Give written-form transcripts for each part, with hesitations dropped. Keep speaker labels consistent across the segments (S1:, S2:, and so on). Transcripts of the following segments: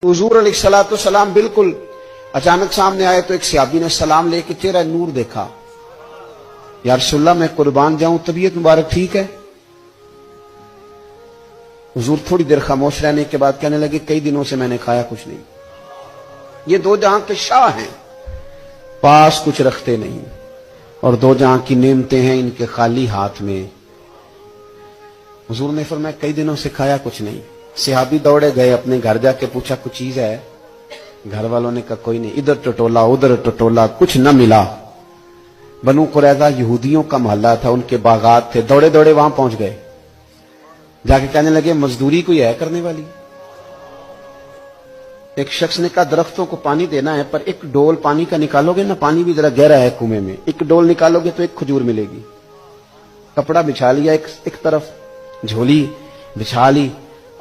S1: हुजूर अलैहिस्सलाम बिल्कुल अचानक सामने आए तो एक सहाबी ने सलाम लेके चेहरा नूर देखा। या रसूलल्लाह मैं कुर्बान जाऊं, तबीयत मुबारक ठीक है? हुजूर थोड़ी देर खामोश रहने के बाद कहने लगे कई दिनों से मैंने खाया कुछ नहीं। ये दो जहां के शाह हैं, पास कुछ रखते नहीं, और दो जहां की नेमतें हैं इनके खाली हाथ में। हुजूर ने फरमाया कई दिनों से खाया कुछ नहीं। सहाबी दौड़े गए, अपने घर जाके पूछा कुछ चीज है? घर वालों ने कहा कोई नहीं। इधर टटोला उधर टटोला, कुछ न मिला। बनु कुरैज़ा यहूदियों का मोहल्ला था, उनके बागात थे, दौड़े दौड़े वहां पहुंच गए। जाके कहने लगे मजदूरी कोई है करने वाली? एक शख्स ने कहा दरख्तों को पानी देना है, पर एक डोल पानी का निकालोगे ना, पानी भी जरा गहरा है कुएं में, एक डोल निकालोगे तो एक खजूर मिलेगी। कपड़ा बिछा लिया, एक तरफ झोली बिछा ली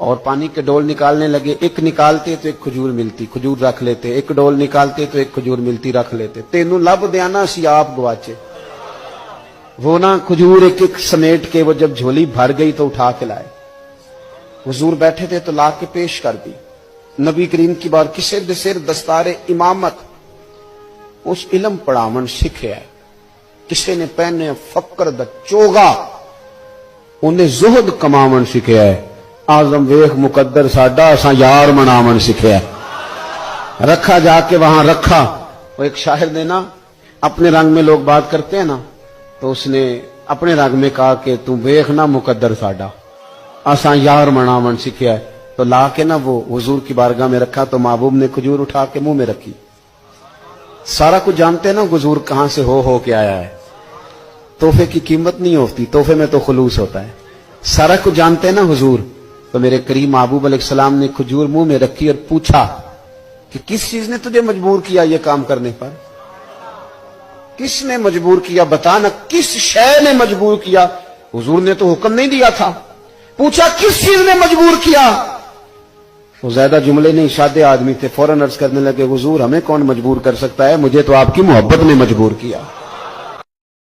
S1: और पानी के डोल निकालने लगे। एक निकालते तो एक खजूर मिलती, खजूर रख लेते, एक डोल निकालते तो एक खजूर मिलती, रख लेते। तेनू लब देना सी आप गवाचे। वो ना खजूर एक एक समेट के वो जब झोली भर गई तो उठा के लाए। हुजूर बैठे थे तो ला के पेश कर दी। नबी करीम की बार किसे दे सिर दस्तारे इमामत उस इलम पढ़ावन सिखे है। किसे ने पहने फकर द चोगा, उन्हें जुहद कमावन सिखे है। आजम वेख मुकद्दर साडा, असा यार मनावन सिखे है। रखा जाके वहां रखा। वो एक शायर ने ना अपने रंग में लोग बात करते हैं ना, तो उसने अपने रंग में कहा कि तू वेख ना मुकद्दर साडा, असा यार मनावन सीखे है। तो ला के ना वो हुजूर की बारगाह में रखा, तो महबूब ने खजूर उठा के मुंह में रखी। सारा कुछ जानते हैं ना हुजूर कहां से हो के आया है। तोहफे की कीमत नहीं होती, तोहफे में तो खुलूस होता है। सारा कुछ जानते हैं ना हुजूर। तो मेरे करीम महबूब अलैहिस्सलाम ने खजूर मुंह में रखी और पूछा कि किस चीज ने तुझे मजबूर किया ये काम करने पर? किसने मजबूर किया बता ना, किस शय ने मजबूर किया? हुजूर ने तो हुक्म नहीं दिया था। पूछा किस चीज ने मजबूर किया? वो ज्यादा जुमले नहीं, सादे आदमी थे, फौरन अर्ज करने लगे हुजूर हमें कौन मजबूर कर सकता है, मुझे तो आपकी मोहब्बत ने मजबूर किया।